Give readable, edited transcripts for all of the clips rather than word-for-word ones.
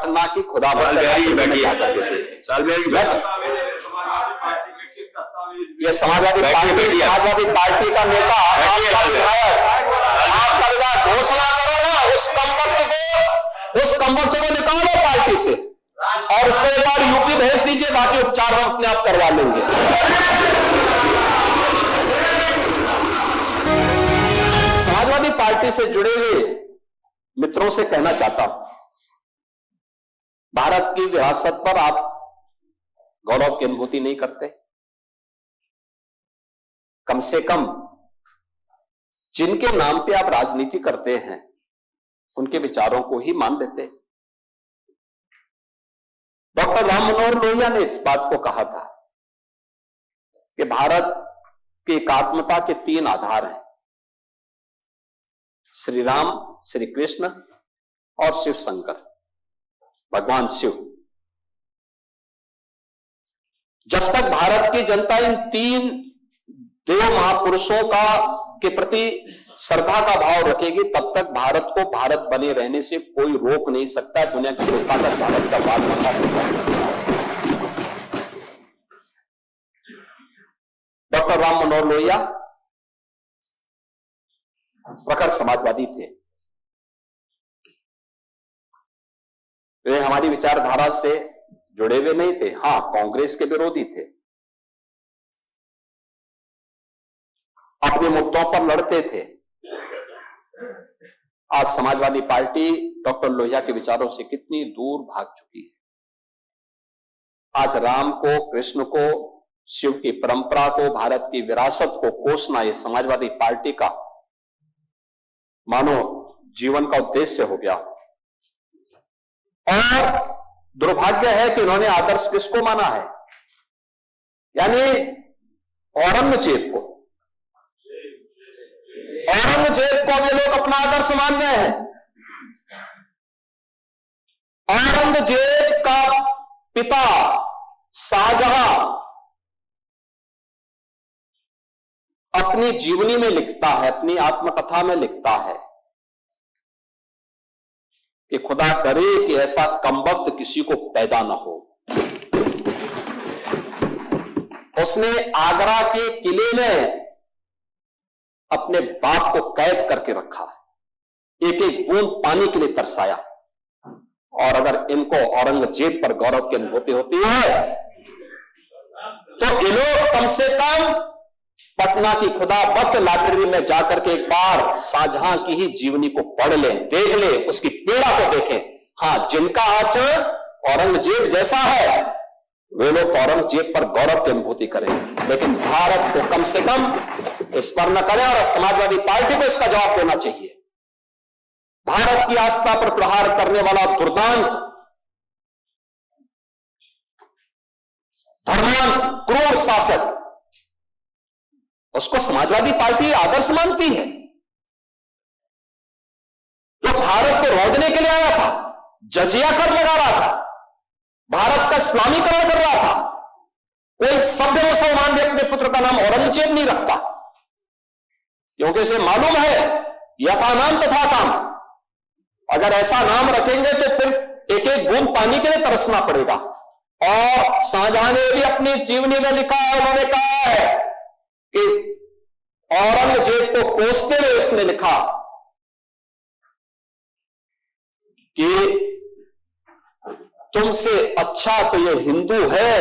पटना की खुदा ये समाजवादी पार्टी का नेता आपका विधायक आपका विधायक घोषणा करो ना, उस कमबख्त को निकालो पार्टी से और उसको एक बार यूपी भेज दीजिए, बाकी उपचार हम अपने आप करवा लेंगे। समाजवादी पार्टी से जुड़े हुए मित्रों से कहना चाहता हूं, भारत की विरासत पर आप गौरव की अनुभूति नहीं करते? कम से कम जिनके नाम पे आप राजनीति करते हैं उनके विचारों को ही मान लेते। डॉक्टर राम मनोहर लोहिया ने इस बात को कहा था कि भारत की एकात्मता के 3 आधार हैं, श्री राम, श्री कृष्ण और शिव शंकर, भगवान शिव। जब तक भारत की जनता इन 3 देव महापुरुषों के प्रति श्रद्धा का भाव रखेगी, तब तक भारत को भारत बने रहने से कोई रोक नहीं सकता। दुनिया की कोई ताकत भारत का बात बता सकता। डॉक्टर राम मनोहर लोहिया प्रखर समाजवादी थे। वे हमारी विचारधारा से जुड़े हुए नहीं थे, हां कांग्रेस के विरोधी थे, अपने मुद्दों पर लड़ते थे। आज समाजवादी पार्टी डॉक्टर लोहिया के विचारों से कितनी दूर भाग चुकी है। आज राम को, कृष्ण को, शिव की परंपरा को, भारत की विरासत को कोसना यह समाजवादी पार्टी का मानो जीवन का उद्देश्य हो गया। और दुर्भाग्य है कि उन्होंने आदर्श किसको माना है? यानी औरंगजेब को। औरंगजेब को ये लोग अपना आदर्श मान रहे हैं। औरंगजेब का पिता शाहजहां अपनी जीवनी में लिखता है, अपनी आत्मकथा में लिखता है कि खुदा करे कि ऐसा कमबख्त किसी को पैदा ना हो। उसने आगरा के किले में अपने बाप को कैद करके रखा, एक एक बूंद पानी के लिए तरसाया। और अगर इनको औरंगजेब पर गौरव की अनुभूति होती है तो ये लोग कम से कम पटना की खुदा बख्त लाइब्रेरी में जाकर के एक बार शाहजहां की ही जीवनी को पढ़ लें, देख लें, उसकी पीड़ा को देखें। हां, जिनका आचरण औरंगजेब जैसा है वे लोग औरंगजेब पर गौरव की अनुभूति करें, लेकिन भारत को कम से कम इस पर न करें। और समाजवादी पार्टी को इसका जवाब देना चाहिए। भारत की आस्था पर प्रहार करने वाला दुर्दांत, धर्मांत, क्रूर शासक, उसको समाजवादी पार्टी आदर्श मानती है। जो भारत को रौंदने के लिए आया था, जजिया कर लगा रहा था, भारत का इस्लामीकरण कर रहा था, कोई सभ्य मुसलमान भी अपने पुत्र का नाम औरंगजेब नहीं रखता, क्योंकि इसे मालूम है यथा नाम तथा काम। अगर ऐसा नाम रखेंगे तो फिर एक एक बूंद पानी के लिए तरसना पड़ेगा। और शाहजहां ने भी अपनी जीवनी में लिखा है, उन्होंने कहा है कि औरंगजेब को कोसते हुए उसने लिखा कि तुमसे अच्छा तो ये हिंदू है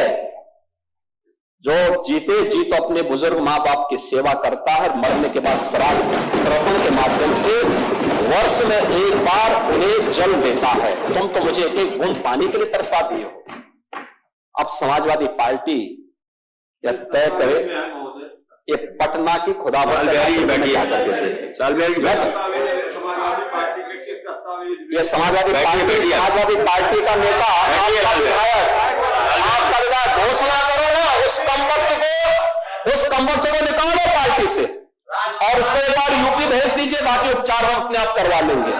जो जीते जी तो अपने बुजुर्ग मां बाप की सेवा करता है, मरने के बाद श्राद्ध तर्पण के माध्यम से वर्ष में एक बार उन्हें जल देता है। तुम तो मुझे एक एक बूंद पानी के लिए तरसा दिए हो। अब समाजवादी पार्टी यह तय करे ये पटना की खुदा ये समाजवादी पार्टी का नेता आपका विधायक घोषणा करो ना, उस कमबख्त को निकालो पार्टी से और उसको एक बार यूपी भेज दीजिए, बाकी उपचार हम अपने आप करवा लेंगे।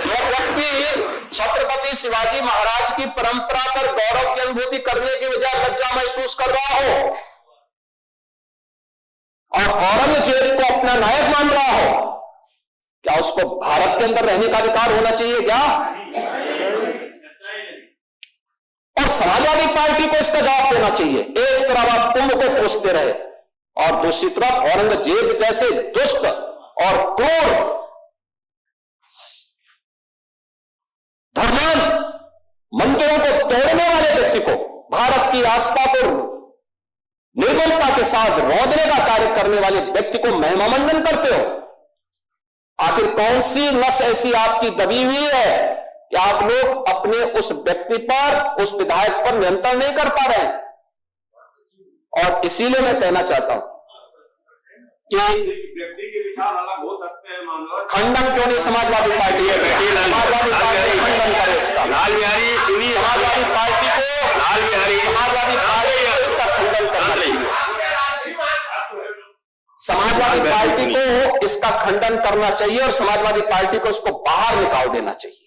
यह व्यक्ति छत्रपति शिवाजी महाराज की परंपरा पर गौरव की अनुभूति करने की बजाय लज्जा महसूस कर रहा हो और औरंगजेब को अपना नायक मान रहा हो क्या उसको भारत के अंदर रहने का अधिकार होना चाहिए क्या? और समाजवादी पार्टी को इसका जवाब देना चाहिए। एक तरफ आप कुंभ को कोसते रहे और दूसरी तरफ औरंगजेब जैसे दुष्ट और क्रूर धर्मांध मंदिरों को तोड़ने वाले व्यक्ति को, भारत की आस्था को निर्मलता के साथ रौंदने का कार्य करने वाले व्यक्ति को महिमा मंडन करते हो। आखिर कौन सी नस ऐसी आपकी दबी हुई है कि आप लोग अपने उस व्यक्ति पर, उस विधायक पर नियंत्रण नहीं कर पा रहे हैं? और इसीलिए मैं कहना चाहता हूं कि व्यक्ति के विचार अलग हो सकते हैं, खंडन क्यों नहीं समाजवादी पार्टी है? समाजवादी पार्टी खंडन करे इसका। लाल बिहारी सुनिए, समाजवादी पार्टी को, लाल बिहारी समाजवादी पार्टी को इसका खंडन करना चाहिए। समाजवादी पार्टी को इसका खंडन करना चाहिए और समाजवादी पार्टी को इसको बाहर निकाल देना चाहिए।